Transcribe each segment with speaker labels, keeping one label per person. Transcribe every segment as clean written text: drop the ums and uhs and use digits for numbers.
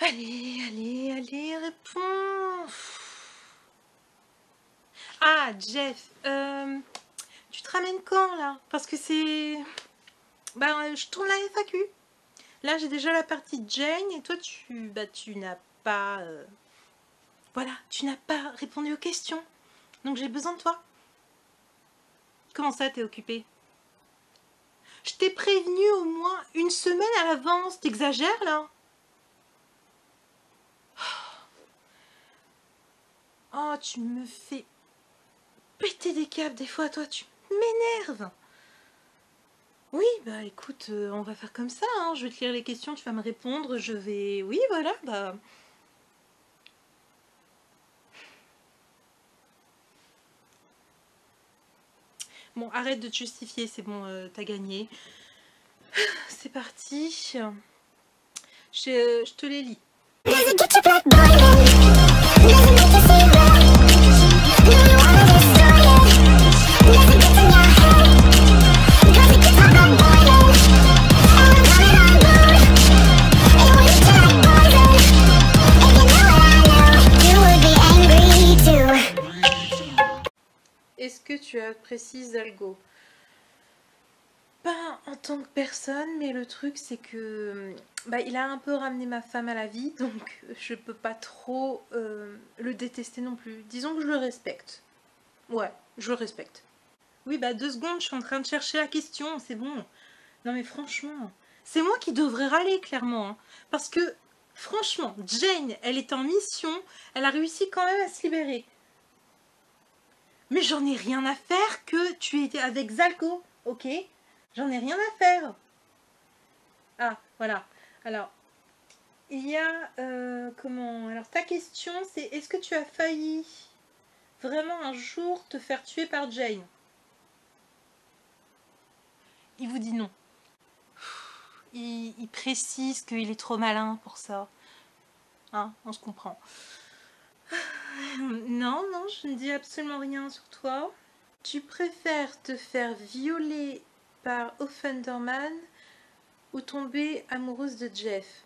Speaker 1: Allez, allez, allez, réponds. Ah, Jeff, tu te ramènes quand, là? Parce que c'est... Bah, je tourne la FAQ. Là, j'ai déjà la partie Jane, et toi, tu n'as pas... Voilà, tu n'as pas répondu aux questions. Donc, j'ai besoin de toi. Comment ça, t'es occupée? Je t'ai prévenu au moins une semaine à l'avance. T'exagères, là? Oh, tu me fais péter des câbles des fois, toi, tu m'énerves. Oui, bah écoute, on va faire comme ça, hein. Je vais te lire les questions, tu vas me répondre, je vais... Oui, voilà, bah... Bon, arrête de te justifier, c'est bon, t'as gagné. C'est parti. Je te les lis. Est-ce que tu apprécies Zalgo? Pas en tant que personne, mais le truc c'est que bah, il a un peu ramené ma femme à la vie, donc je peux pas trop le détester non plus. Disons que je le respecte. Ouais, je le respecte. Oui, bah 2 secondes, je suis en train de chercher la question, c'est bon. Non mais franchement, c'est moi qui devrais râler clairement. Hein, parce que franchement, Jane, elle est en mission, elle a réussi quand même à se libérer. Mais j'en ai rien à faire que tu étais avec Zalgo, ok? J'en ai rien à faire. Ah, voilà. Alors, il y a... comment... Alors, ta question, c'est est-ce que tu as failli vraiment un jour te faire tuer par Jane? Il vous dit non. Il précise qu'il est trop malin pour ça. Hein, on se comprend. Non, non, je ne dis absolument rien sur toi. Tu préfères te faire violer par Offenderman ou tomber amoureuse de Jeff?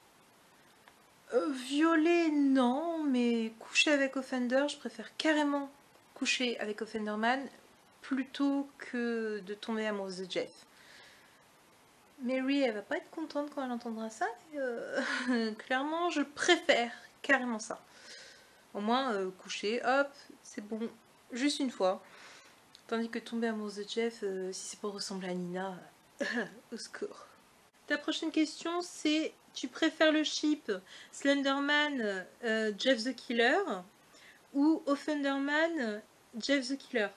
Speaker 1: Violer, non, mais coucher avec Offender, je préfère carrément coucher avec Offenderman plutôt que de tomber amoureuse de Jeff. Mary, elle va pas être contente quand elle entendra ça, mais clairement, je préfère carrément ça. Au moins, coucher, hop, c'est bon, juste une fois. Tandis que tomber amoureuse de Jeff, si c'est pour ressembler à Nina, au secours. Ta prochaine question, c'est tu préfères le ship Slenderman Jeff the Killer ou Offenderman Jeff the Killer?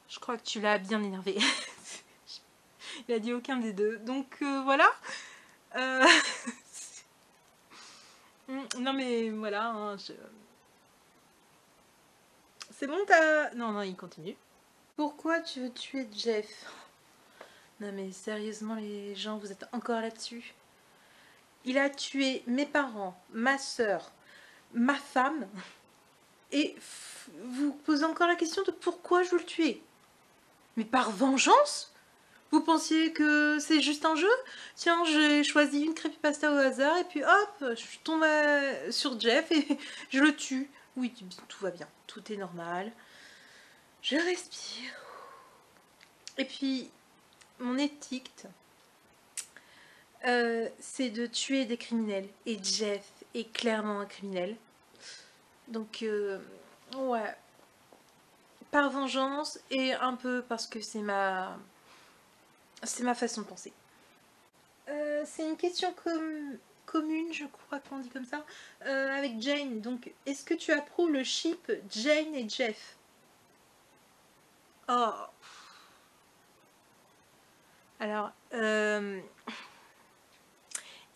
Speaker 1: Je crois que tu l'as bien énervé. Il a dit aucun des deux. Donc voilà. Non mais voilà. Hein, c'est bon, t'as... Non, non, il continue. Pourquoi tu veux tuer Jeff? Non mais sérieusement les gens, vous êtes encore là-dessus? Il a tué mes parents, ma soeur, ma femme, et vous posez encore la question de pourquoi je veux le tuer? Mais par vengeance? Vous pensiez que c'est juste un jeu? Tiens, j'ai choisi une creepypasta au hasard, et puis hop, je tombe sur Jeff et je le tue. Oui, tout va bien, tout est normal. Je respire. Et puis, mon éthique, c'est de tuer des criminels. Et Jeff est clairement un criminel. Donc, ouais. Par vengeance et un peu parce que c'est ma façon de penser. C'est une question commune, je crois qu'on dit comme ça, avec Jane. Donc, est-ce que tu approuves le ship Jane et Jeff? Oh. Alors,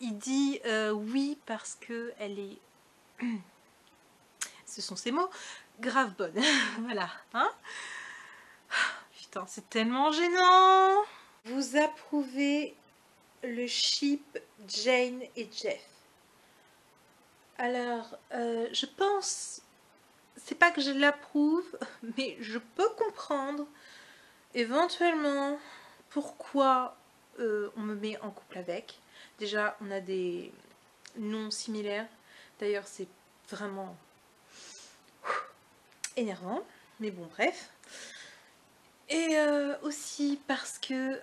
Speaker 1: il dit oui parce que elle est... Ce sont ses mots. Grave bonne. Voilà. Hein? Putain, c'est tellement gênant. Vous approuvez le ship Jane et Jeff? Alors, je pense... C'est pas que je l'approuve, mais je peux comprendre. Éventuellement, pourquoi on me met en couple avec? Déjà, on a des noms similaires. D'ailleurs, c'est vraiment énervant. Mais bon, bref. Et aussi parce que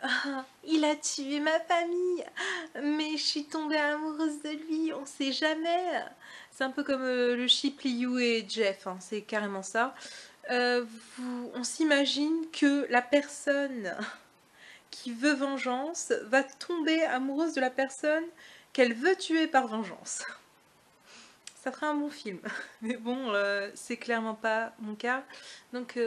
Speaker 1: il a tué ma famille. Mais je suis tombée amoureuse de lui, on sait jamais. C'est un peu comme le ship Liu et Jeff, hein, c'est carrément ça. On s'imagine que la personne qui veut vengeance va tomber amoureuse de la personne qu'elle veut tuer par vengeance. Ça ferait un bon film. Mais bon, c'est clairement pas mon cas. Donc,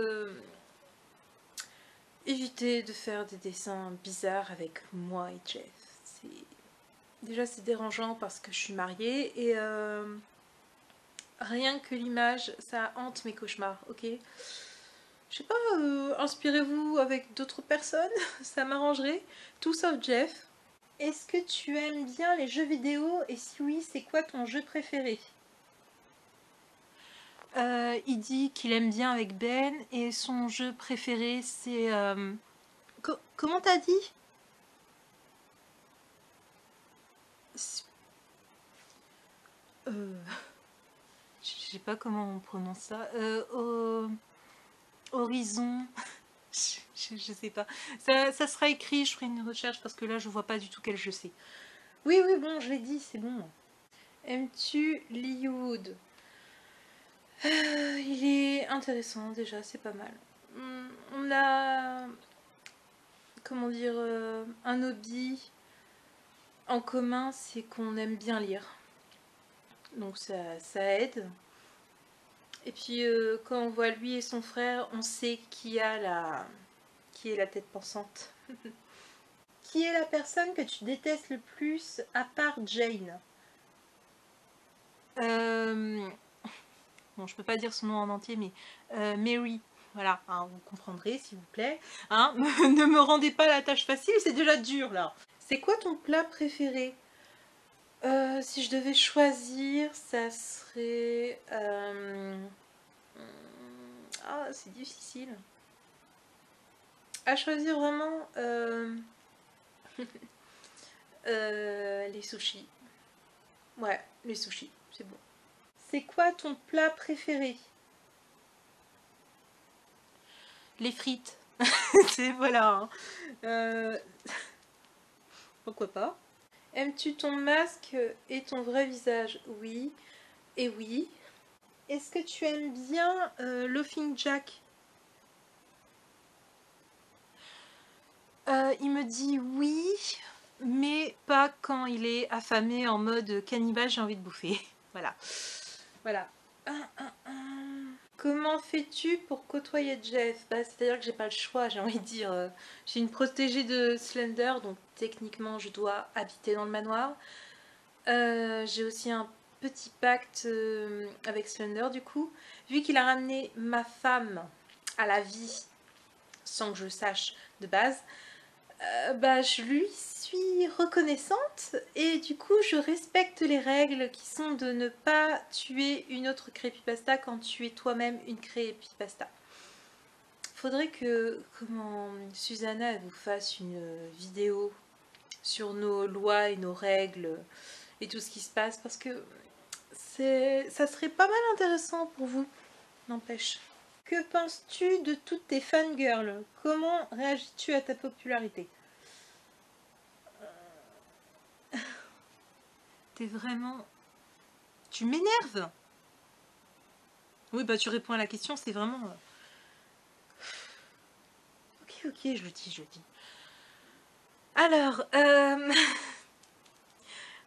Speaker 1: évitez de faire des dessins bizarres avec moi et Jeff. Déjà, c'est dérangeant parce que je suis mariée et rien que l'image, ça hante mes cauchemars, ok? Je sais pas, inspirez-vous avec d'autres personnes, ça m'arrangerait. Tout sauf Jeff. Est-ce que tu aimes bien les jeux vidéo et si oui, c'est quoi ton jeu préféré? Il dit qu'il aime bien avec Ben et son jeu préféré c'est... Comment t'as dit? Je sais pas comment on prononce ça. Horizon. Je sais pas. Ça sera écrit, je ferai une recherche parce que là je vois pas du tout quel jeu c'est. Oui, oui, bon, je l'ai dit, c'est bon. Aimes-tu Liuwood? Il est intéressant déjà, c'est pas mal. On a, comment dire, un hobby en commun, c'est qu'on aime bien lire. Donc ça aide. Et puis quand on voit lui et son frère, on sait qui est la tête pensante. Qui est la personne que tu détestes le plus à part Jane? Bon, je peux pas dire son nom en entier, mais Mary. Voilà, hein, vous comprendrez s'il vous plaît. Hein, ne me rendez pas la tâche facile, c'est déjà dur là. C'est quoi ton plat préféré? Si je devais choisir, ça serait... Ah, c'est difficile. À choisir vraiment les sushis. Ouais, les sushis, c'est bon. C'est quoi ton plat préféré? Les frites. C'est voilà. Hein. Pourquoi pas? Aimes-tu ton masque et ton vrai visage? Oui et oui. Est-ce que tu aimes bien Laughing Jack? Il me dit oui, mais pas quand il est affamé en mode cannibale, j'ai envie de bouffer. Voilà. Voilà. Comment fais-tu pour côtoyer Jeff? Bah, c'est-à-dire que j'ai pas le choix, j'ai envie de dire. J'ai une protégée de Slender, donc techniquement je dois habiter dans le manoir. J'ai aussi un petit pacte avec Slender du coup. Vu qu'il a ramené ma femme à la vie sans que je sache de base, bah, je lui suis reconnaissante et du coup je respecte les règles qui sont de ne pas tuer une autre creepypasta quand tu es toi-même une creepypasta. Faudrait que Susanna elle vous fasse une vidéo sur nos lois et nos règles et tout ce qui se passe parce que ça serait pas mal intéressant pour vous, n'empêche. Que penses-tu de toutes tes fangirls? Comment réagis-tu à ta popularité? T'es vraiment... Tu m'énerves. Oui, bah tu réponds à la question, c'est vraiment... Ok, je le dis, Alors,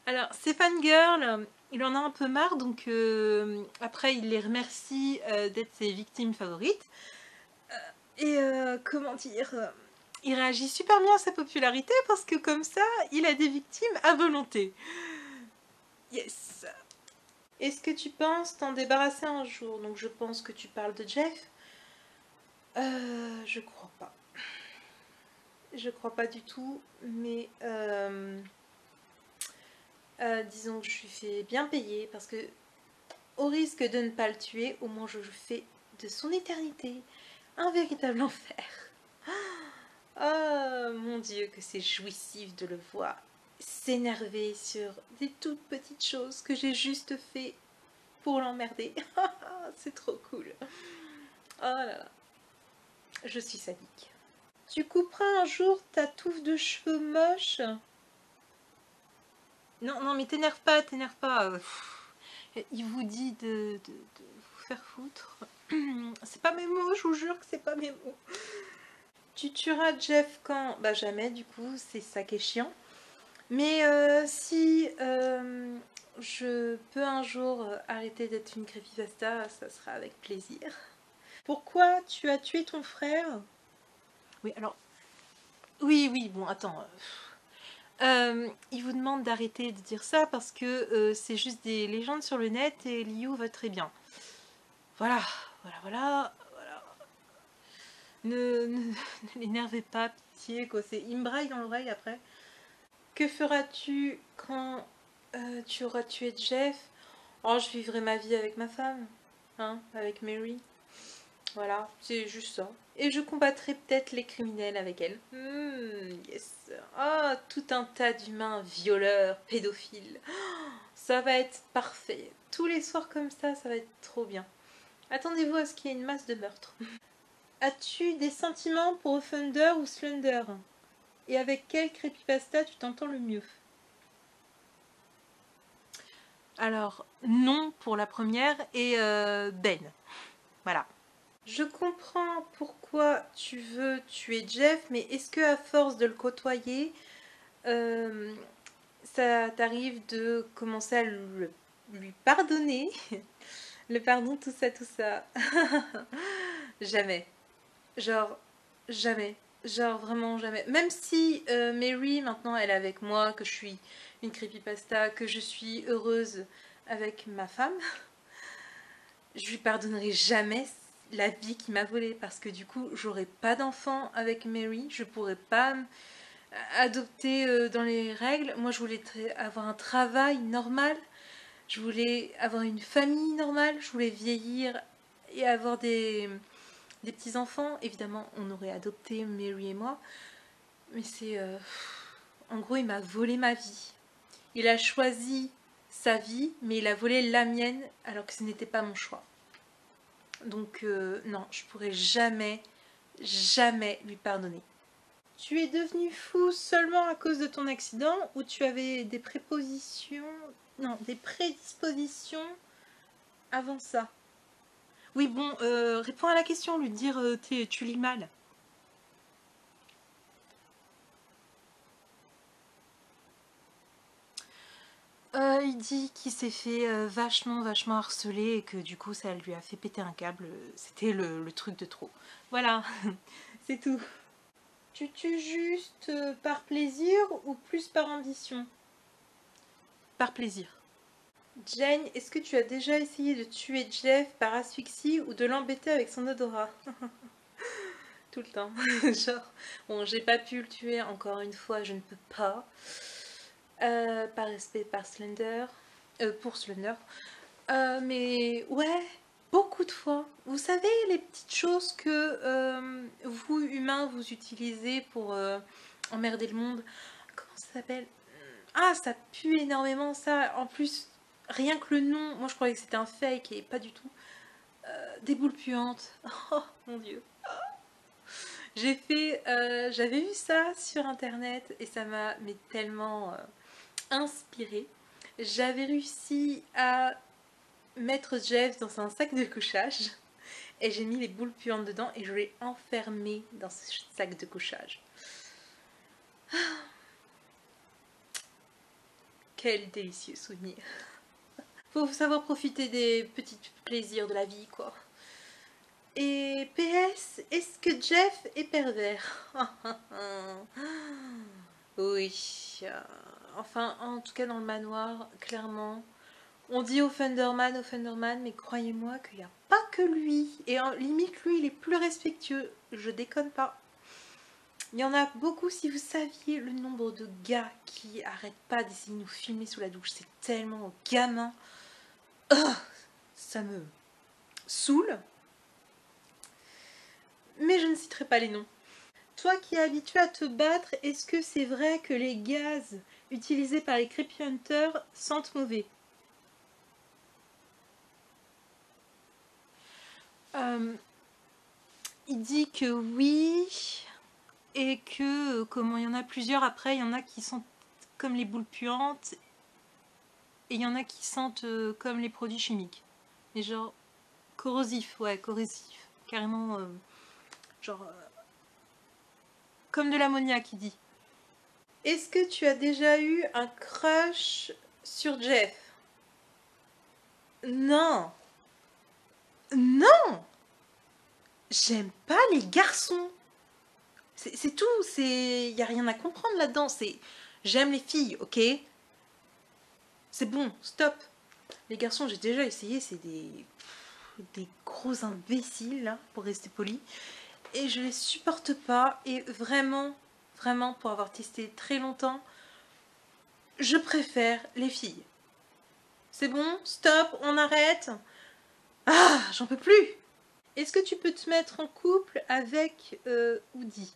Speaker 1: alors ces fangirls, il en a un peu marre, donc après il les remercie d'être ses victimes favorites. Et comment dire, il réagit super bien à sa popularité parce que comme ça, il a des victimes à volonté. Yes. Est-ce que tu penses t'en débarrasser un jour? Donc je pense que tu parles de Jeff. Je crois pas. Je crois pas du tout, mais disons que je suis fait bien payer parce que au risque de ne pas le tuer, au moins je fais de son éternité un véritable enfer. mon Dieu, que c'est jouissif de le voir s'énerver sur des toutes petites choses que j'ai juste fait pour l'emmerder. C'est trop cool. Oh là là, je suis sadique. Tu couperas un jour ta touffe de cheveux moche? Non, non, mais t'énerve pas, t'énerve pas. Il vous dit de vous faire foutre. C'est pas mes mots, je vous jure que c'est pas mes mots. Tu tueras Jeff quand? Bah jamais, du coup, c'est ça qui est chiant. Mais si je peux un jour arrêter d'être une creepypasta, ça sera avec plaisir. Pourquoi tu as tué ton frère? Oui, alors... Oui, oui, bon, attends. Il vous demande d'arrêter de dire ça parce que c'est juste des légendes sur le net et Liu va très bien. Voilà, voilà. Ne l'énervez pas, pitié, quoi. Il me braille dans l'oreille après. Que feras-tu quand tu auras tué Jeff? Oh, je vivrai ma vie avec ma femme, hein, avec Mary. Voilà, c'est juste ça. Et je combattrai peut-être les criminels avec elle. Yes. Ah, tout un tas d'humains violeurs, pédophiles. Ça va être parfait. Tous les soirs comme ça va être trop bien. Attendez-vous à ce qu'il y ait une masse de meurtres. As-tu des sentiments pour Thunder ou Slender? Et avec quel creepypasta tu t'entends le mieux? Alors, non pour la première et Ben. Voilà. Je comprends pourquoi tu veux tuer Jeff, mais est-ce que à force de le côtoyer, ça t'arrive de commencer à lui pardonner? Le pardon, tout ça. Jamais. Genre, jamais. Genre, vraiment jamais. Même si Mary, maintenant, elle est avec moi, que je suis une creepypasta, que je suis heureuse avec ma femme, je lui pardonnerai jamais la vie qu'il m'a volée parce que du coup, j'aurai pas d'enfant avec Mary, je pourrais pas adopter dans les règles. Moi, je voulais avoir un travail normal, je voulais avoir une famille normale, je voulais vieillir et avoir des petits-enfants. Évidemment, on aurait adopté Mary et moi, mais c'est... en gros, il m'a volé ma vie. Il a choisi sa vie, mais il a volé la mienne alors que ce n'était pas mon choix. Donc non, je pourrais jamais lui pardonner. Tu es devenu fou seulement à cause de ton accident ou tu avais des prépositions... Non, des prédispositions avant ça? Oui, bon, réponds à la question, lui dire tu lis mal. Il dit qu'il s'est fait vachement harceler et que du coup ça lui a fait péter un câble. C'était le truc de trop. Voilà, c'est tout. Tu tues juste par plaisir ou plus par ambition? Par plaisir. Jane, est-ce que tu as déjà essayé de tuer Jeff par asphyxie ou de l'embêter avec son odorat? Tout le temps. Genre, bon, j'ai pas pu le tuer, encore une fois, je ne peux pas. Par respect par Slender. Pour Slender. Mais ouais, beaucoup de fois. Vous savez, les petites choses que vous, humains, vous utilisez pour emmerder le monde. Comment ça s'appelle? Ah, ça pue énormément, ça. En plus, rien que le nom, moi je croyais que c'était un fake et pas du tout. Des boules puantes. Oh mon dieu. J'avais vu ça sur internet et ça m'a tellement inspirée. J'avais réussi à mettre Jeff dans un sac de couchage et j'ai mis les boules puantes dedans et je l'ai enfermé dans ce sac de couchage. Quel délicieux souvenir. Faut savoir profiter des petits plaisirs de la vie, quoi. Et PS, est-ce que Jeff est pervers? Oui. Enfin, en tout cas dans le manoir, clairement. On dit au Thunderman, mais croyez-moi qu'il n'y a pas que lui. Et en limite, lui, il est plus respectueux. Je déconne pas. Il y en a beaucoup, si vous saviez le nombre de gars qui arrêtent pas d'essayer de nous filmer sous la douche. C'est tellement gamin. Ça me saoule. Mais je ne citerai pas les noms. toi qui es habitué à te battre, est-ce que c'est vrai que les gaz utilisés par les Creepy Hunters sentent mauvais? Il dit que oui, et que comment il y en a plusieurs après, il y en a qui sentent comme les boules puantes, et il y en a qui sentent comme les produits chimiques. Mais genre corrosif, ouais, corrosif. Carrément, genre comme de l'ammoniac, il dit. Est-ce que tu as déjà eu un crush sur Jeff? Non. Non. J'aime pas les garçons. C'est tout. Il n'y a rien à comprendre là-dedans. J'aime les filles, ok? C'est bon, stop. Les garçons, j'ai déjà essayé, c'est des gros imbéciles, là, pour rester poli. Et je les supporte pas. Et vraiment, vraiment, pour avoir testé très longtemps, je préfère les filles. C'est bon, stop, on arrête. Ah, j'en peux plus. Est-ce que tu peux te mettre en couple avec Woody?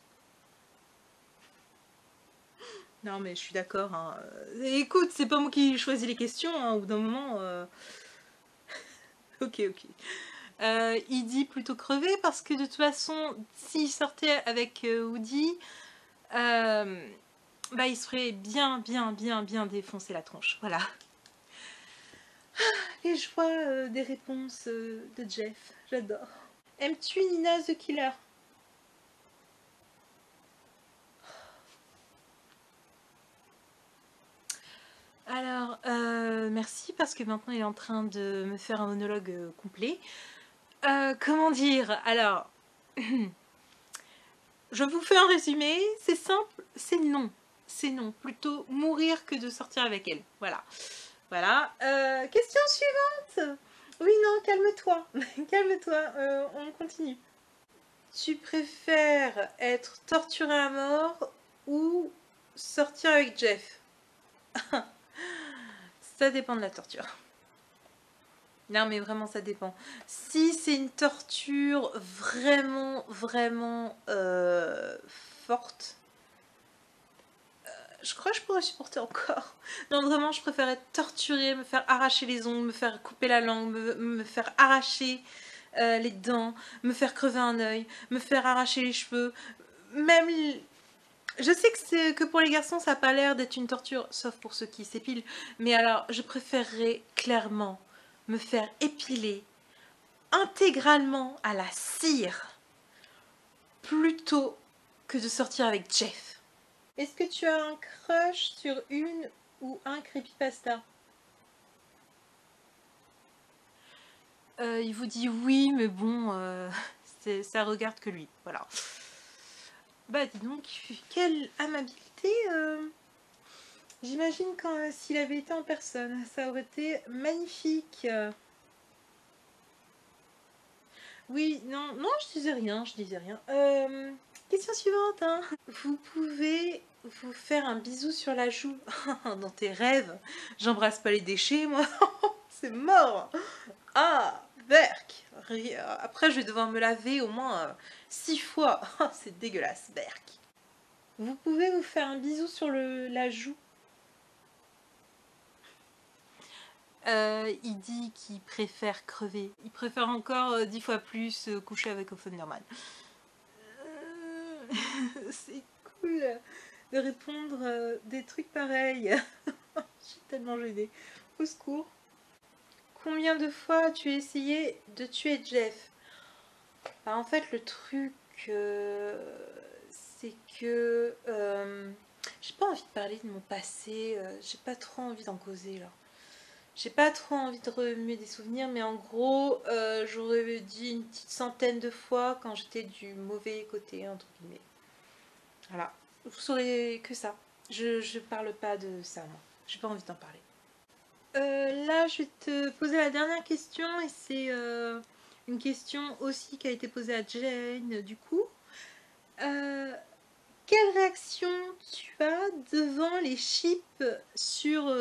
Speaker 1: Non, mais je suis d'accord. Hein. Écoute, c'est pas moi qui choisis les questions. Hein. Au bout d'un moment... Ok, ok. Il dit plutôt crever parce que de toute façon, s'il sortait avec Woody, bah, il se ferait bien défoncer la tronche. Voilà. Les joies des réponses de Jeff, j'adore. Aimes-tu Nina the Killer? Alors, merci parce que maintenant il est en train de me faire un monologue complet. Comment dire? Alors, je vous fais un résumé, c'est simple, c'est non. C'est non, plutôt mourir que de sortir avec elle. Voilà. Voilà. Question suivante. Oui, non, calme-toi. Calme-toi, on continue. Tu préfères être torturé à mort ou sortir avec Jeff? Ça dépend de la torture. Non, mais vraiment, ça dépend. Si c'est une torture vraiment forte, je crois que je pourrais supporter encore. Non, vraiment, je préfère être torturée, me faire arracher les ongles, me faire couper la langue, me faire arracher les dents, me faire crever un œil, me faire arracher les cheveux. Même... Je sais que pour les garçons, ça n'a pas l'air d'être une torture, sauf pour ceux qui s'épilent. Mais alors, je préférerais clairement me faire épiler intégralement à la cire plutôt que de sortir avec Jeff. Est-ce que tu as un crush sur une ou un creepypasta? Il vous dit oui, mais bon, ça regarde que lui, voilà. Bah dis donc, quelle amabilité. J'imagine s'il avait été en personne, ça aurait été magnifique. Oui, non, non, je disais rien, je disais rien. Question suivante, hein. Vous pouvez vous faire un bisou sur la joue dans tes rêves. J'embrasse pas les déchets, moi. C'est mort. Ah, Berk. Après, je vais devoir me laver au moins 6 fois. C'est dégueulasse, Berk. Vous pouvez vous faire un bisou sur la joue. Il dit qu'il préfère crever. Il préfère encore 10 fois plus coucher avec Thunderman. C'est cool de répondre des trucs pareils. Je suis tellement gênée. Au secours. Combien de fois as-tu essayé de tuer Jeff? Bah, en fait, le truc, c'est que j'ai pas envie de parler de mon passé. J'ai pas trop envie d'en causer là. J'ai pas trop envie de remuer des souvenirs, mais en gros, j'aurais dit une petite centaine de fois quand j'étais du mauvais côté, entre guillemets. Voilà, vous saurez que ça. Je parle pas de ça, moi. J'ai pas envie d'en parler. Là, je vais te poser la dernière question, et c'est une question aussi qui a été posée à Jane, du coup. Quelle réaction tu as devant les chips sur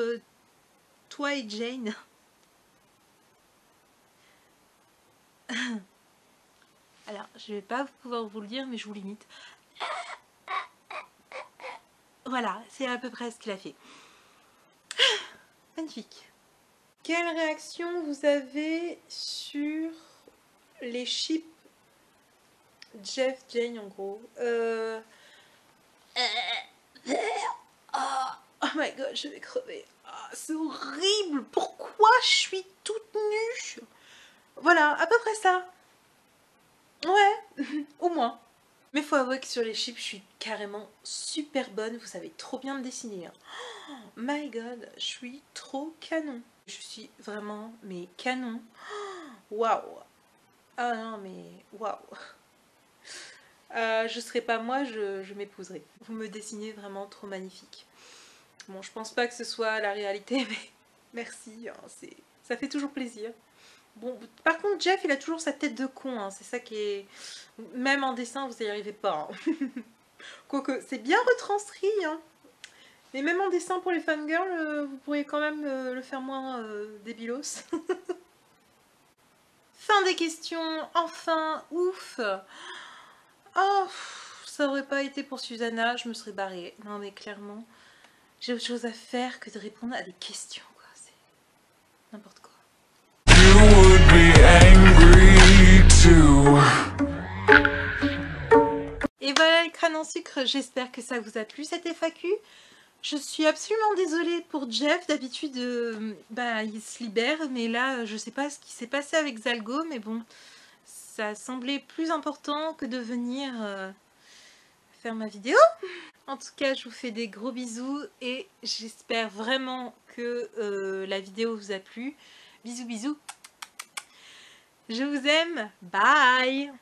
Speaker 1: toi et Jane? Alors, je vais pas pouvoir vous le dire, mais je vous limite. Voilà, c'est à peu près ce qu'il a fait. Magnifique. Quelle réaction vous avez sur les chips Jeff, Jane en gros Oh my god, je vais crever. C'est horrible. Pourquoi je suis toute nue? Voilà, à peu près ça. Ouais, au moins. Mais faut avouer que sur les chips, je suis carrément super bonne. Vous savez trop bien me dessiner. Hein. Oh my god, je suis trop canon. Je suis vraiment, mais canon. Waouh. Ah non, mais waouh. Je serais pas moi, je m'épouserais. Vous me dessinez vraiment trop magnifique. Bon, je pense pas que ce soit la réalité, mais merci, hein, ça fait toujours plaisir. Bon, par contre, Jeff, il a toujours sa tête de con, hein, c'est ça qui est... Même en dessin, vous n'y arrivez pas. Hein. Quoique, c'est bien retranscrit, hein. Mais même en dessin pour les fangirls, vous pourriez quand même le faire moins débilos. Fin des questions, enfin, ouf. Oh, ça aurait pas été pour Susanna, je me serais barrée. Non mais clairement, j'ai autre chose à faire que de répondre à des questions, quoi. C'est n'importe quoi. Et voilà le crâne en sucre, j'espère que ça vous a plu cette FAQ. Je suis absolument désolée pour Jeff, d'habitude il se libère, mais là je sais pas ce qui s'est passé avec Zalgo, mais bon, ça semblait plus important que de venir faire ma vidéo. En tout cas, je vous fais des gros bisous et j'espère vraiment que la vidéo vous a plu. Bisous bisous. Je vous aime. Bye.